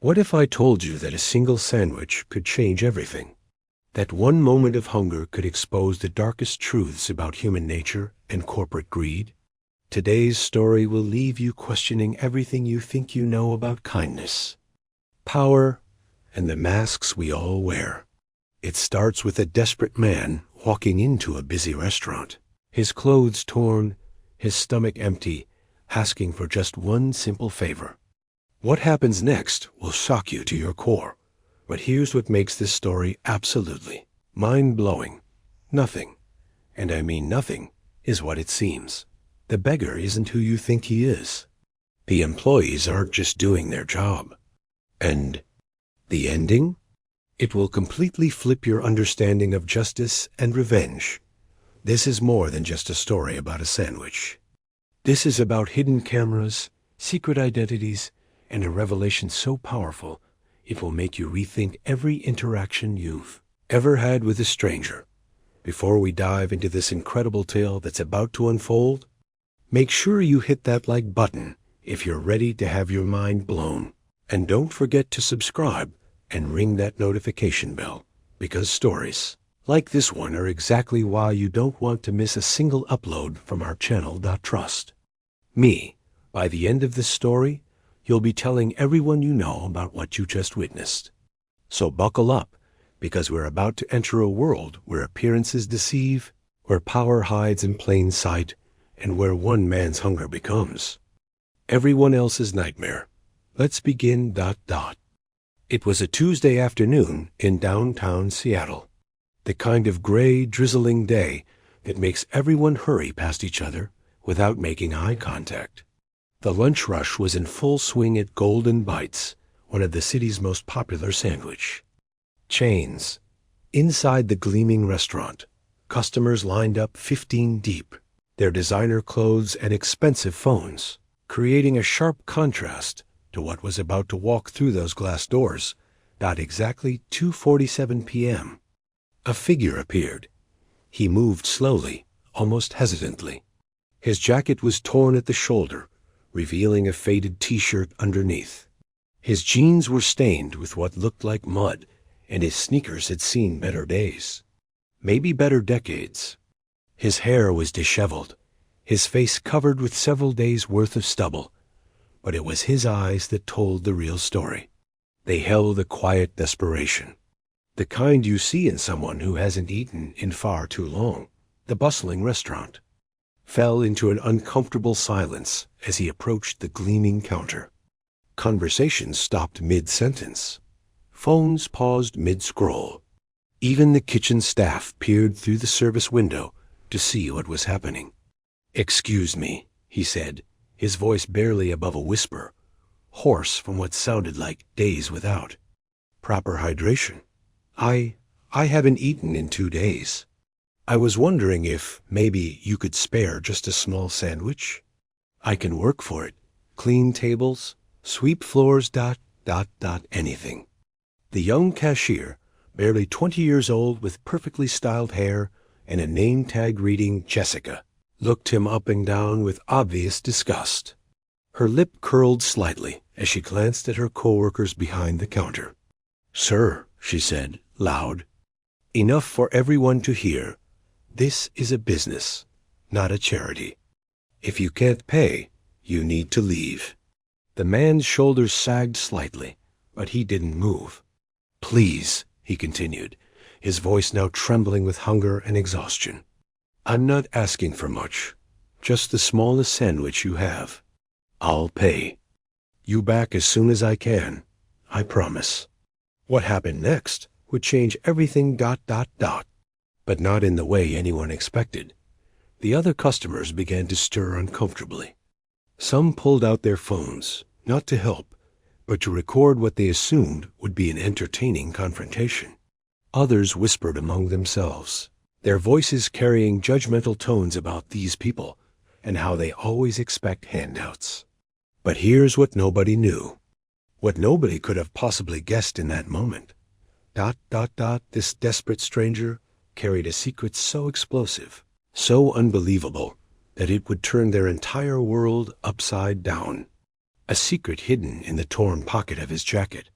What if I told you that a single sandwich could change everything? That one moment of hunger could expose the darkest truths about human nature and corporate greed? Today's story will leave you questioning everything you think you know about kindness, power, and the masks we all wear. It starts with a desperate man walking into a busy restaurant, his clothes torn, his stomach empty, asking for just one simple favor. What happens next will shock you to your core, but here's what makes this story absolutely mind-blowing. Nothing, and I mean nothing, is what it seems. The beggar isn't who you think he is. The employees aren't just doing their job. And the ending? It will completely flip your understanding of justice and revenge. This is more than just a story about a sandwich. This is about hidden cameras, secret identities, and a revelation so powerful it will make you rethink every interaction you've ever had with a stranger. Before we dive into this incredible tale that's about to unfold, make sure you hit that like button if you're ready to have your mind blown. And don't forget to subscribe and ring that notification bell, because stories like this one are exactly why you don't want to miss a single upload from our channel. Trust me, by the end of this story, you'll be telling everyone you know about what you just witnessed. So buckle up, because we're about to enter a world where appearances deceive, where power hides in plain sight, and where one man's hunger becomes everyone else's nightmare. Let's begin. It was a Tuesday afternoon in downtown Seattle, the kind of gray, drizzling day that makes everyone hurry past each other without making eye contact. The lunch rush was in full swing at Golden Bites, one of the city's most popular sandwich chains. Inside the gleaming restaurant, customers lined up 15 deep, their designer clothes and expensive phones, creating a sharp contrast to what was about to walk through those glass doors. Exactly 2:47 p.m. A figure appeared. He moved slowly, almost hesitantly. His jacket was torn at the shoulder, revealing a faded t-shirt underneath. His jeans were stained with what looked like mud, and his sneakers had seen better days. Maybe better decades. His hair was disheveled, his face covered with several days' worth of stubble, but it was his eyes that told the real story. They held a quiet desperation, the kind you see in someone who hasn't eaten in far too long. The bustling restaurant fell into an uncomfortable silence as he approached the gleaming counter. Conversations stopped mid-sentence. Phones paused mid-scroll. Even the kitchen staff peered through the service window to see what was happening. "Excuse me," he said, his voice barely above a whisper, hoarse from what sounded like days without proper hydration. I haven't eaten in 2 days. I was wondering if maybe you could spare just a small sandwich. I can work for it. Clean tables, sweep floors, anything." The young cashier, barely 20 years old with perfectly styled hair and a name tag reading Jessica, looked him up and down with obvious disgust. Her lip curled slightly as she glanced at her coworkers behind the counter. "Sir," she said, loud, enough for everyone to hear, "this is a business, not a charity. If you can't pay, you need to leave." The man's shoulders sagged slightly, but he didn't move. "Please," he continued, his voice now trembling with hunger and exhaustion. "I'm not asking for much, just the smallest sandwich you have. I'll pay you back as soon as I can, I promise." What happened next would change everything. But not in the way anyone expected. The other customers began to stir uncomfortably. Some pulled out their phones, not to help, but to record what they assumed would be an entertaining confrontation. Others whispered among themselves, their voices carrying judgmental tones about these people and how they always expect handouts. But here's what nobody knew, what nobody could have possibly guessed in that moment. This desperate stranger carried a secret so explosive, so unbelievable, that it would turn their entire world upside down. a secret hidden in the torn pocket of his jacket,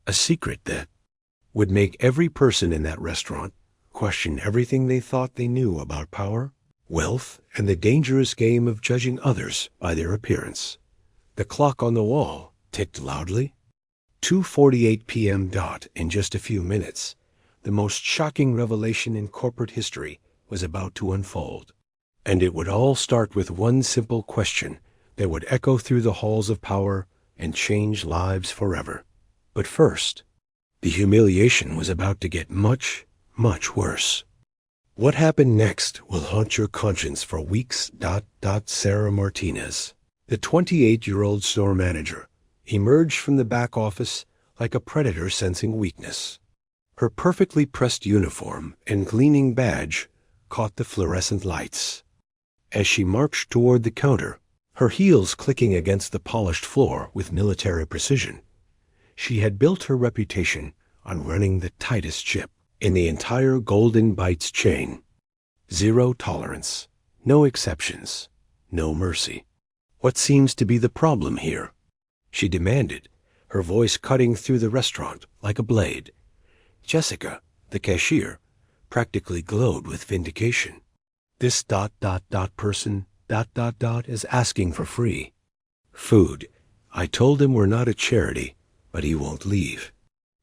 a secret that would make every person in that restaurant question everything they thought they knew about power, wealth, and the dangerous game of judging others by their appearance. The clock on the wall ticked loudly. 2:48 p.m. dot. In just a few minutes, the most shocking revelation in corporate history was about to unfold. And it would all start with one simple question that would echo through the halls of power and change lives forever. But first, the humiliation was about to get much, much worse. What happened next will haunt your conscience for weeks. Sarah Martinez, the 28-year-old store manager, emerged from the back office like a predator sensing weakness. Her perfectly pressed uniform and gleaming badge caught the fluorescent lights. As she marched toward the counter, her heels clicking against the polished floor with military precision, she had built her reputation on running the tightest ship in the entire Golden Bites chain. Zero tolerance, no exceptions, no mercy. What seems to be the problem here? She demanded, her voice cutting through the restaurant like a blade. Jessica, the cashier, practically glowed with vindication. This person is asking for free food. I told him we're not a charity, but he won't leave.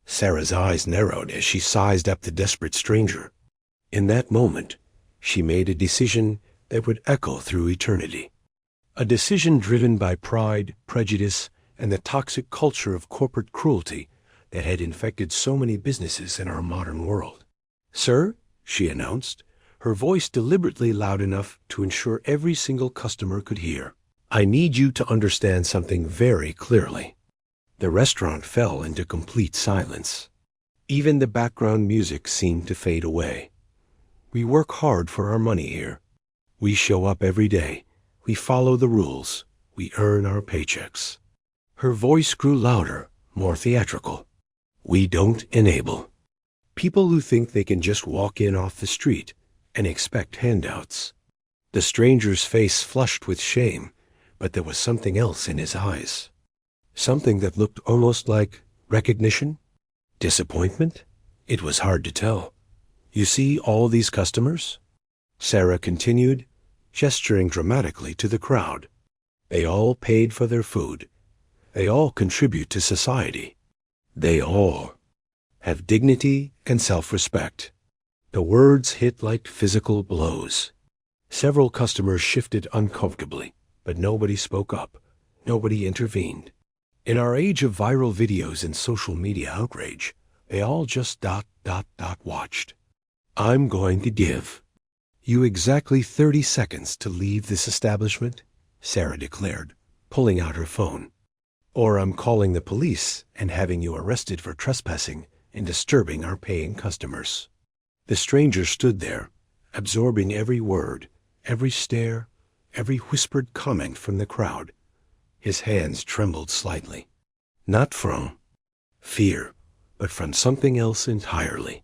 Sarah's eyes narrowed as she sized up the desperate stranger. In that moment, she made a decision that would echo through eternity. A decision driven by pride, prejudice, and the toxic culture of corporate cruelty that had infected so many businesses in our modern world. "Sir," she announced, her voice deliberately loud enough to ensure every single customer could hear, "I need you to understand something very clearly." The restaurant fell into complete silence. Even the background music seemed to fade away. We work hard for our money here. We show up every day. We follow the rules. We earn our paychecks. Her voice grew louder, more theatrical. We don't enable. People who think they can just walk in off the street and expect handouts. The stranger's face flushed with shame, but there was something else in his eyes. Something that looked almost like recognition? Disappointment? It was hard to tell. "You see all these customers?" Sarah continued, gesturing dramatically to the crowd. "They all paid for their food. They all contribute to society. They all have dignity and self-respect." The words hit like physical blows. Several customers shifted uncomfortably, but nobody spoke up. Nobody intervened. In our age of viral videos and social media outrage, they all just watched. "I'm going to give you exactly 30 seconds to leave this establishment," Sarah declared, pulling out her phone. "Or I'm calling the police and having you arrested for trespassing and disturbing our paying customers." The stranger stood there, absorbing every word, every stare, every whispered comment from the crowd. His hands trembled slightly. Not from fear, but from something else entirely.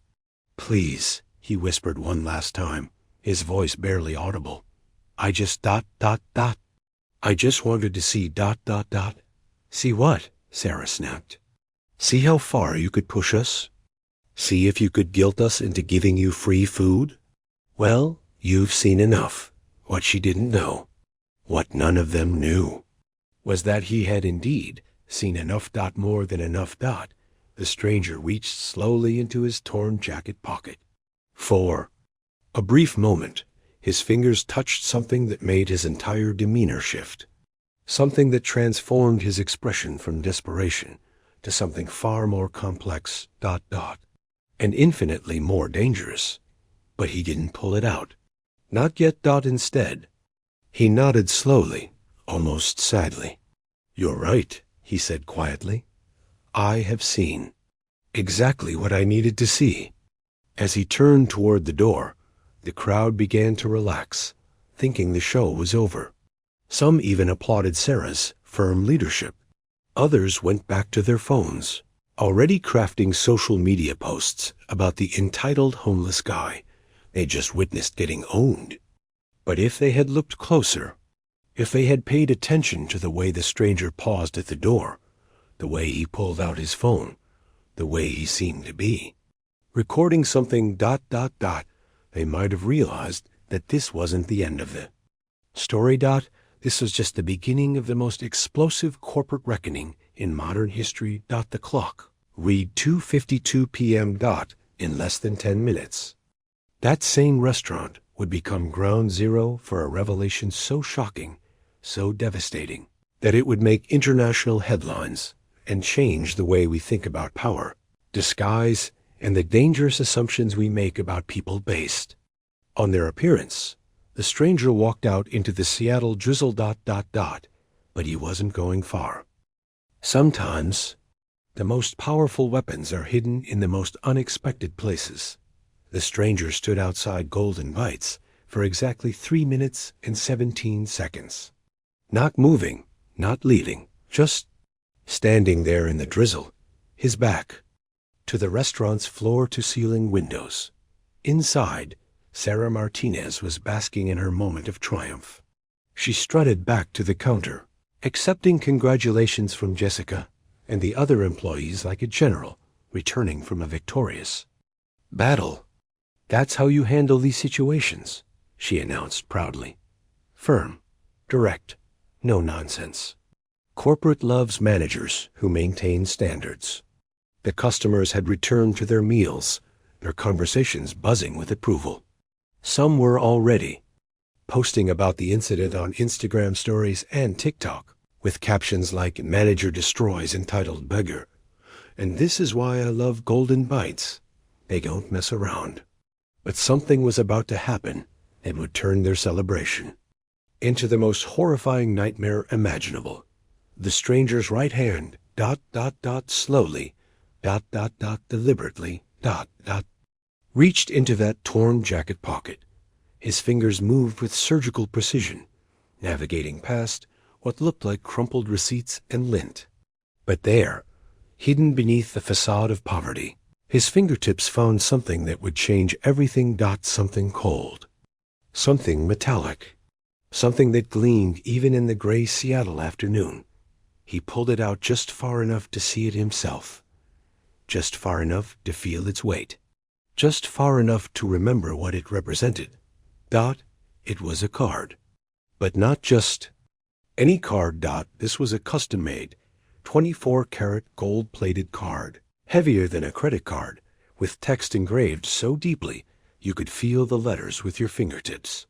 "Please," he whispered one last time, his voice barely audible. "I just I just wanted to see See what?" Sarah snapped. "See how far you could push us? See if you could guilt us into giving you free food? Well, you've seen enough." What she didn't know, what none of them knew, was that he had indeed seen enough more than enough. The stranger reached slowly into his torn jacket pocket. For a brief moment, his fingers touched something that made his entire demeanor shift. Something that transformed his expression from desperation to something far more complex, and infinitely more dangerous. But he didn't pull it out. Not yet. Instead, he nodded slowly, almost sadly. "You're right," he said quietly. "I have seen exactly what I needed to see." As he turned toward the door, the crowd began to relax, thinking the show was over. Some even applauded Sarah's firm leadership. Others went back to their phones, already crafting social media posts about the entitled homeless guy they just witnessed getting owned. But if they had looked closer, If they had paid attention to the way the stranger paused at the door, the way he pulled out his phone, the way he seemed to be recording something ... they might have realized that this wasn't the end of the story. This was just the beginning of the most explosive corporate reckoning in modern history. The clock read 2:52 p.m. in less than 10 minutes. That same restaurant would become ground zero for a revelation so shocking, so devastating, that it would make international headlines and change the way we think about power, disguise, and the dangerous assumptions we make about people based on their appearance. The stranger walked out into the Seattle drizzle ... but he wasn't going far. Sometimes the most powerful weapons are hidden in the most unexpected places. The stranger stood outside Golden Bites for exactly 3 minutes and 17 seconds. Not moving, not leaving, just standing there in the drizzle, his back to the restaurant's floor-to-ceiling windows. Inside, Sarah Martinez was basking in her moment of triumph. She strutted back to the counter, accepting congratulations from Jessica and the other employees like a general returning from a victorious battle. "That's how you handle these situations," she announced proudly. "Firm, direct, no nonsense. Corporate loves managers who maintain standards." The customers had returned to their meals, their conversations buzzing with approval. Some were already posting about the incident on Instagram stories and TikTok, with captions like "Manager destroys entitled beggar," and "This is why I love Golden Bites. They don't mess around." But something was about to happen that would turn their celebration into the most horrifying nightmare imaginable. The stranger's right hand, slowly, deliberately, reached into that torn jacket pocket. His fingers moved with surgical precision, navigating past what looked like crumpled receipts and lint. But there, hidden beneath the facade of poverty, his fingertips found something that would change everything. Something cold, something metallic, something that gleamed even in the gray Seattle afternoon. He pulled it out just far enough to see it himself, just far enough to feel its weight, just far enough to remember what it represented. It was a card. But not just any card. This was a custom-made, 24-karat gold-plated card, heavier than a credit card, with text engraved so deeply you could feel the letters with your fingertips.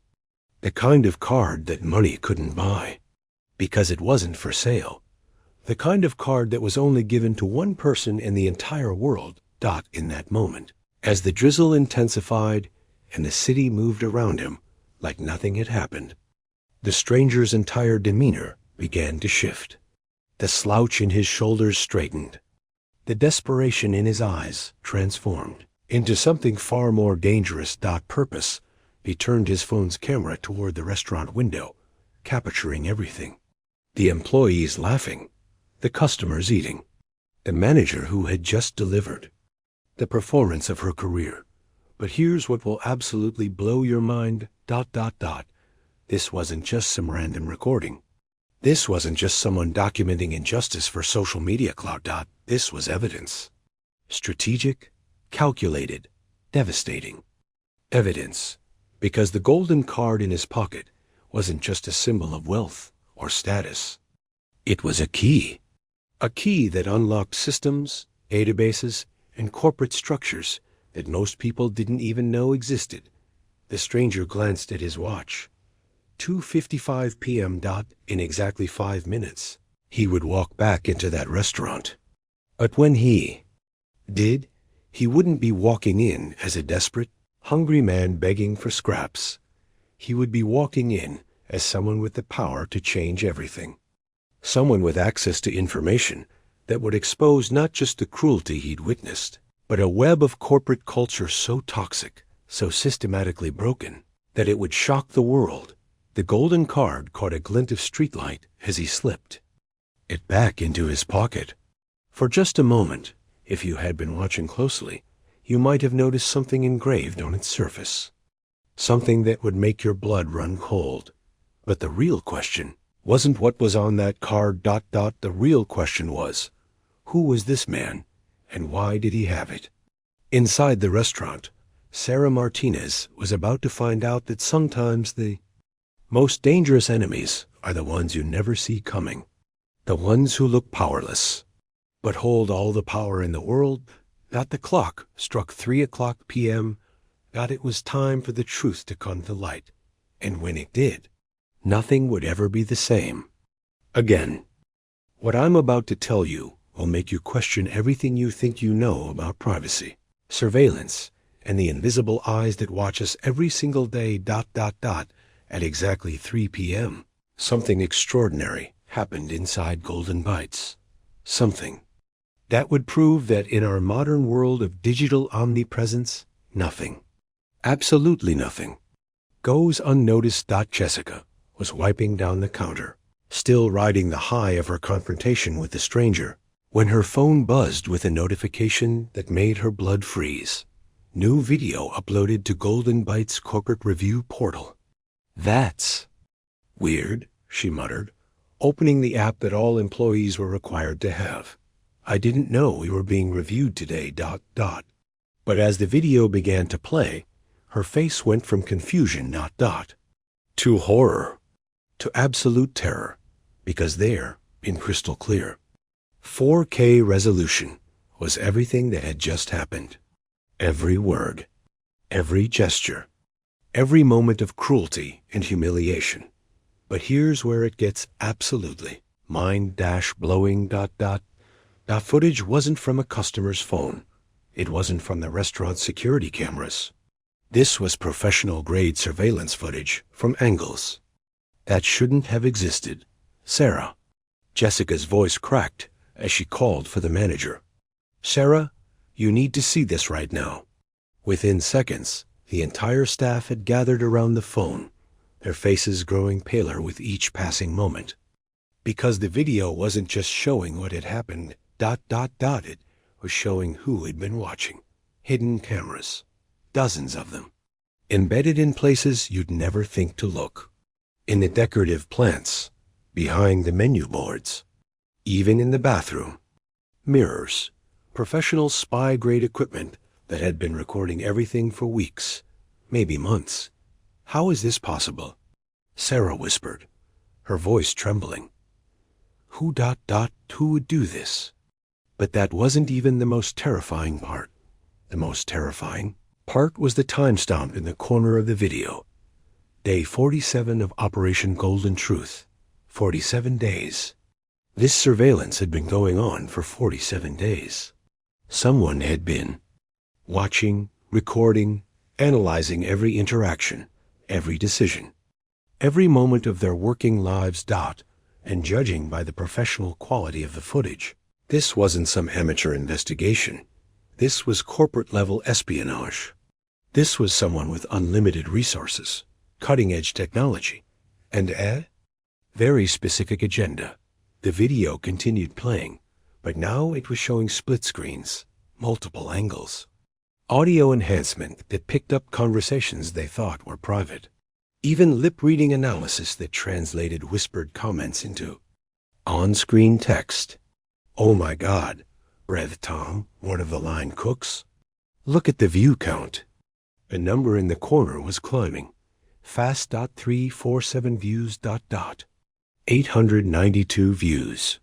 The kind of card that money couldn't buy, because it wasn't for sale. The kind of card that was only given to one person in the entire world. In that moment, as the drizzle intensified and the city moved around him like nothing had happened, the stranger's entire demeanor began to shift. The slouch in his shoulders straightened. The desperation in his eyes transformed into something far more dangerous. Purpose. He turned his phone's camera toward the restaurant window, capturing everything. The employees laughing, the customers eating, the manager who had just delivered, the performance of her career. But here's what will absolutely blow your mind. This wasn't just some random recording. This wasn't just someone documenting injustice for social media clout. This was evidence. Strategic, calculated, devastating. Evidence. Because the golden card in his pocket wasn't just a symbol of wealth or status. It was a key that unlocked systems, databases, and corporate structures that most people didn't even know existed. The stranger glanced at his watch. 2:55 p.m. In exactly 5 minutes, he would walk back into that restaurant. But when he did, he wouldn't be walking in as a desperate, hungry man begging for scraps. He would be walking in as someone with the power to change everything. Someone with access to information that would expose not just the cruelty he'd witnessed, but a web of corporate culture so toxic, so systematically broken, that it would shock the world. The golden card caught a glint of streetlight as he slipped it back into his pocket. For just a moment, if you had been watching closely, you might have noticed something engraved on its surface. Something that would make your blood run cold. But the real question wasn't what was on that card. The real question was, who was this man, and why did he have it? Inside the restaurant, Sarah Martinez was about to find out that sometimes the most dangerous enemies are the ones you never see coming, the ones who look powerless, but hold all the power in the world. The clock struck 3:00 p.m. It was time for the truth to come to light, and when it did, nothing would ever be the same again. What I'm about to tell you will make you question everything you think you know about privacy, surveillance, and the invisible eyes that watch us every single day. At exactly 3 p.m., something extraordinary happened inside Golden Bites. Something that would prove that in our modern world of digital omnipresence, nothing, absolutely nothing, goes unnoticed. Jessica was wiping down the counter, still riding the high of her confrontation with the stranger, when her phone buzzed with a notification that made her blood freeze. New video uploaded to Golden Bites corporate review portal. That's weird, she muttered, opening the app that all employees were required to have. I didn't know we were being reviewed today. But as the video began to play, her face went from confusion to horror, to absolute terror, because there, in crystal clear 4K resolution, was everything that had just happened. Every word, every gesture, every moment of cruelty and humiliation. But here's where it gets absolutely mind-blowing. Footage wasn't from a customer's phone. It wasn't from the restaurant's security cameras. This was professional-grade surveillance footage from angles that shouldn't have existed. Sarah. Jessica's voice cracked as she called for the manager. Sarah, you need to see this right now. Within seconds, the entire staff had gathered around the phone, their faces growing paler with each passing moment. Because the video wasn't just showing what had happened, it was showing who had been watching. Hidden cameras, dozens of them, embedded in places you'd never think to look. In the decorative plants, behind the menu boards, even in the bathroom. Mirrors, professional spy-grade equipment that had been recording everything for weeks, maybe months. How is this possible? Sarah whispered, her voice trembling. Who would do this? But that wasn't even the most terrifying part. The most terrifying part was the timestamp in the corner of the video. Day 47 of Operation Golden Truth. 47 days. This surveillance had been going on for 47 days. Someone had been watching, recording, analyzing every interaction, every decision, every moment of their working lives. And judging by the professional quality of the footage. This wasn't some amateur investigation. This was corporate-level espionage. This was someone with unlimited resources, cutting-edge technology, and a very specific agenda. The video continued playing, but now it was showing split screens, multiple angles, audio enhancement that picked up conversations they thought were private, even lip-reading analysis that translated whispered comments into on-screen text. Oh my God, breathed Tom, one of the line cooks. Look at the view count. A number in the corner was climbing. Fast. 347 views. 892 views.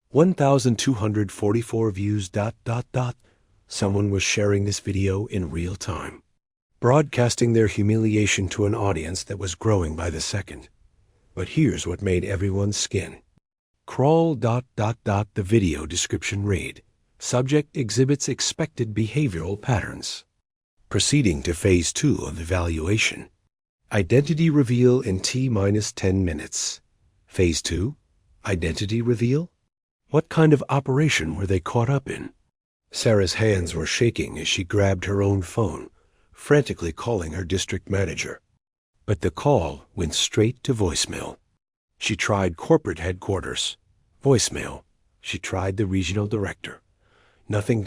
1,244 views. Someone was sharing this video in real time, broadcasting their humiliation to an audience that was growing by the second. But here's what made everyone's skin crawl. The video description read, subject exhibits expected behavioral patterns. Proceeding to phase 2 of evaluation. Identity reveal in T-10 minutes. Phase 2? Identity reveal? What kind of operation were they caught up in? Sarah's hands were shaking as she grabbed her own phone, frantically calling her district manager. But the call went straight to voicemail. She tried corporate headquarters. Voicemail. She tried the regional director. Nothing.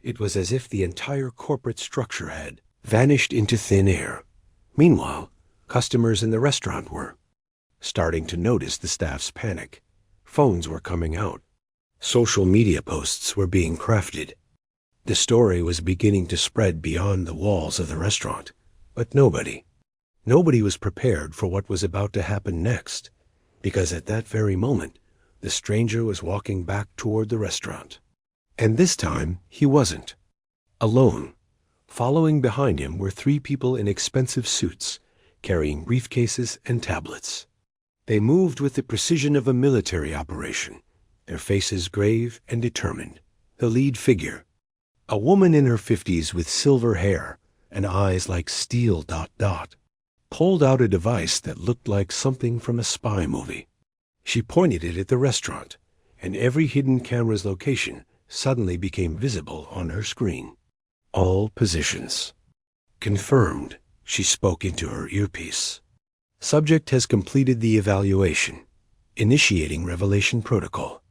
It was as if the entire corporate structure had vanished into thin air. Meanwhile, customers in the restaurant were starting to notice the staff's panic. Phones were coming out. Social media posts were being crafted. The story was beginning to spread beyond the walls of the restaurant. But nobody was prepared for what was about to happen next, because at that very moment, the stranger was walking back toward the restaurant. And this time, he wasn't alone. Following behind him were 3 people in expensive suits, carrying briefcases and tablets. They moved with the precision of a military operation, their faces grave and determined. The lead figure, a woman in her 50s with silver hair and eyes like steel ... pulled out a device that looked like something from a spy movie. She pointed it at the restaurant, and every hidden camera's location suddenly became visible on her screen. All positions confirmed, she spoke into her earpiece. Subject has completed the evaluation, initiating revelation protocol.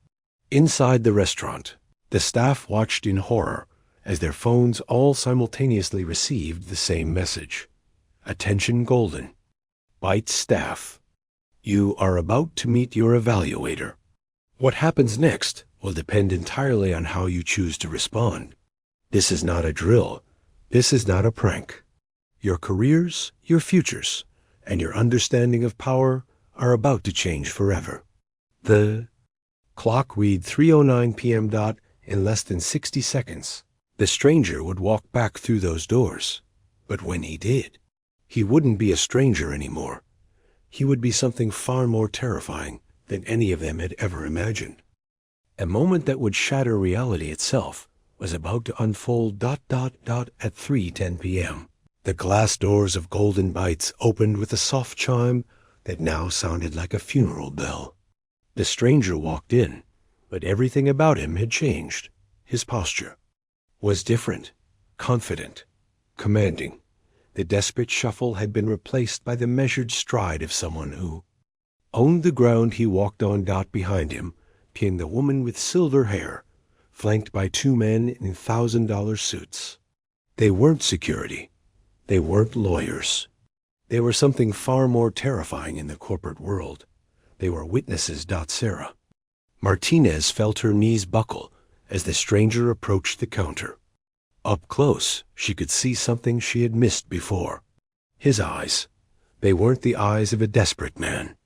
Inside the restaurant, the staff watched in horror as their phones all simultaneously received the same message. Attention Golden. Bites staff. You are about to meet your evaluator. What happens next will depend entirely on how you choose to respond. This is not a drill. This is not a prank. Your careers, your futures, and your understanding of power are about to change forever. The clock read 3:09 p.m. In less than 60 seconds. The stranger would walk back through those doors. But when he did, he wouldn't be a stranger anymore. He would be something far more terrifying than any of them had ever imagined. A moment that would shatter reality itself was about to unfold ... at 3:10 p.m. The glass doors of Golden Bites opened with a soft chime that now sounded like a funeral bell. The stranger walked in, but everything about him had changed. His posture was different, confident, commanding. The desperate shuffle had been replaced by the measured stride of someone who owned the ground he walked on. Behind him came the woman with silver hair, flanked by 2 men in $1,000 suits. They weren't security. They weren't lawyers. They were something far more terrifying in the corporate world. They were witnesses. Sarah Martinez felt her knees buckle as the stranger approached the counter. Up close, she could see something she had missed before. His eyes. They weren't the eyes of a desperate man.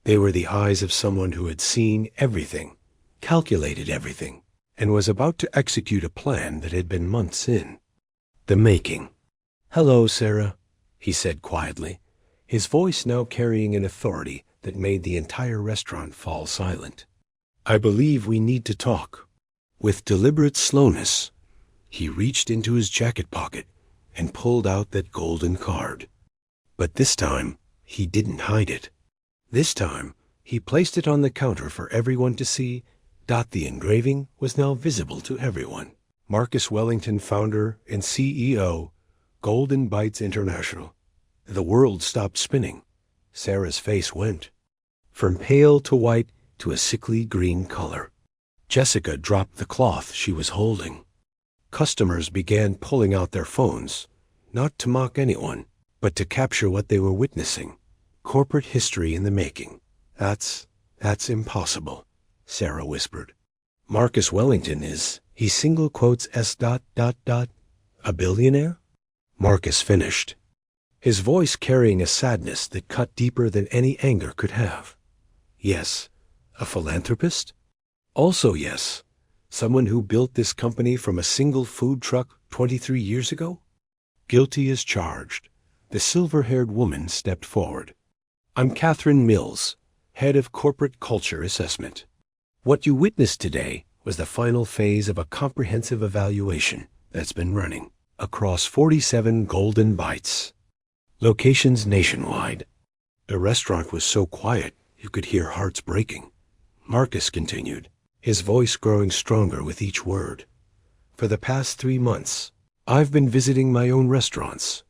They were the eyes of someone who had seen everything, calculated everything, and was about to execute a plan that had been months in the making. "Hello, Sarah," he said quietly, his voice now carrying an authority that made the entire restaurant fall silent. "I believe we need to talk." With deliberate slowness, he reached into his jacket pocket and pulled out that golden card. But this time, he didn't hide it. This time, he placed it on the counter for everyone to see. The engraving was now visible to everyone. Marcus Wellington, founder and CEO, Golden Bites International. The world stopped spinning. Sarah's face went from pale to white to a sickly green color. Jessica dropped the cloth she was holding. Customers began pulling out their phones, not to mock anyone, but to capture what they were witnessing. Corporate history in the making. That's impossible, Sarah whispered. Marcus Wellington is, he single quotes S ... a billionaire? Marcus finished, his voice carrying a sadness that cut deeper than any anger could have. Yes, a philanthropist? Also yes, someone who built this company from a single food truck 23 years ago? Guilty as charged. The silver-haired woman stepped forward. I'm Catherine Mills, head of corporate culture assessment. What you witnessed today was the final phase of a comprehensive evaluation that's been running across 47 Golden Bites, locations nationwide. The restaurant was so quiet you could hear hearts breaking. Marcus continued, his voice growing stronger with each word. For the past 3 months, I've been visiting my own restaurants,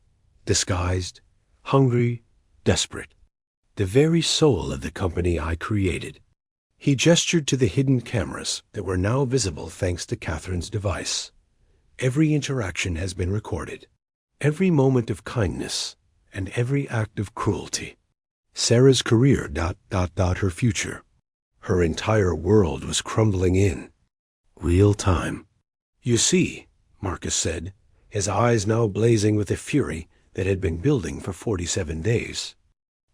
disguised, hungry, desperate. The very soul of the company I created. He gestured to the hidden cameras that were now visible thanks to Catherine's device. Every interaction has been recorded. Every moment of kindness and every act of cruelty. Sarah's career, her future. Her entire world was crumbling in real time. You see, Marcus said, his eyes now blazing with a fury that had been building for 47 days.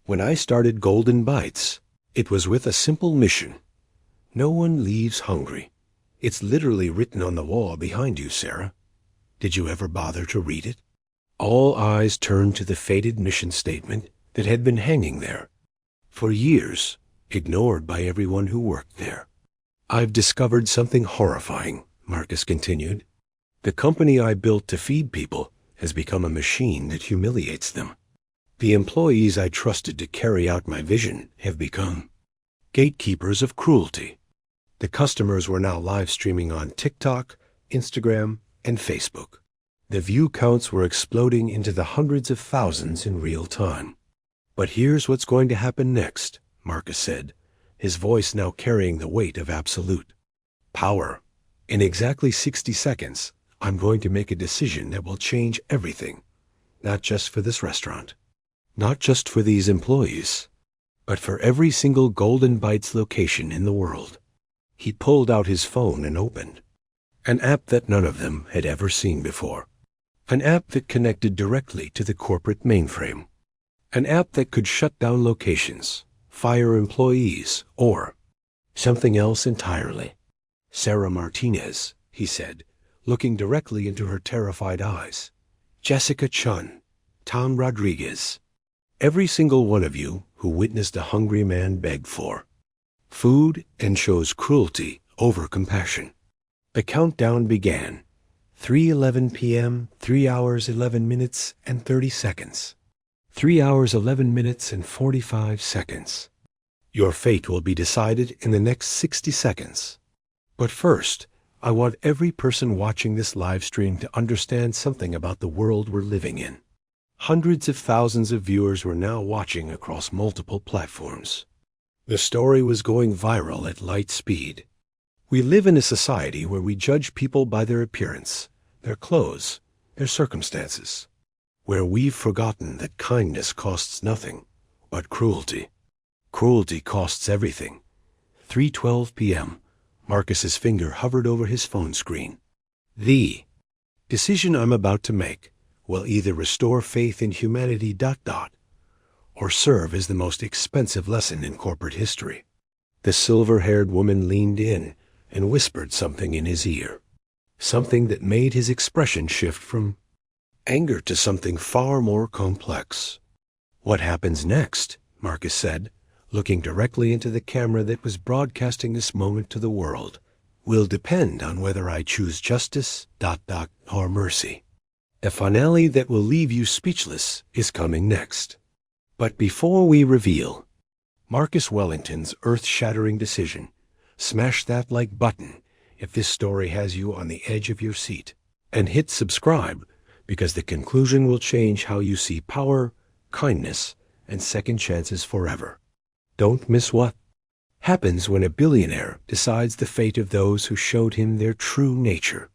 When I started Golden Bites, it was with a simple mission. No one leaves hungry. It's literally written on the wall behind you, Sarah. Did you ever bother to read it? All eyes turned to the faded mission statement that had been hanging there for years, ignored by everyone who worked there. I've discovered something horrifying, Marcus continued. The company I built to feed people has become a machine that humiliates them. The employees I trusted to carry out my vision have become gatekeepers of cruelty. The customers were now live streaming on TikTok, Instagram, and Facebook. The view counts were exploding into the hundreds of thousands in real time. But here's what's going to happen next, Marcus said, his voice now carrying the weight of absolute power. In exactly 60 seconds, I'm going to make a decision that will change everything, not just for this restaurant, not just for these employees, but for every single Golden Bites location in the world. He pulled out his phone and opened an app that none of them had ever seen before. An app that connected directly to the corporate mainframe. An app that could shut down locations, fire employees, or something else entirely. Sarah Martinez, he said, looking directly into her terrified eyes. Jessica Chun, Tom Rodriguez. Every single one of you who witnessed a hungry man beg for food and chose cruelty over compassion. The countdown began. 3:11 p.m., 3 hours, 11 minutes, and 30 seconds. 3 hours, 11 minutes, and 45 seconds. Your fate will be decided in the next 60 seconds. But first, I want every person watching this live stream to understand something about the world we're living in. Hundreds of thousands of viewers were now watching across multiple platforms. The story was going viral at light speed. We live in a society where we judge people by their appearance, their clothes, their circumstances, where we've forgotten that kindness costs nothing but cruelty. Cruelty costs everything. 3:12 p.m. Marcus's finger hovered over his phone screen. The decision I'm about to make will either restore faith in humanity ... or serve as the most expensive lesson in corporate history. The silver-haired woman leaned in and whispered something in his ear, something that made his expression shift from anger to something far more complex. What happens next, Marcus said, looking directly into the camera that was broadcasting this moment to the world, will depend on whether I choose justice ... or mercy. A finale that will leave you speechless is coming next. But before we reveal Marcus Wellington's earth-shattering decision, smash that like button if this story has you on the edge of your seat, and hit subscribe because the conclusion will change how you see power, kindness, and second chances forever. Don't miss what happens when a billionaire decides the fate of those who showed him their true nature.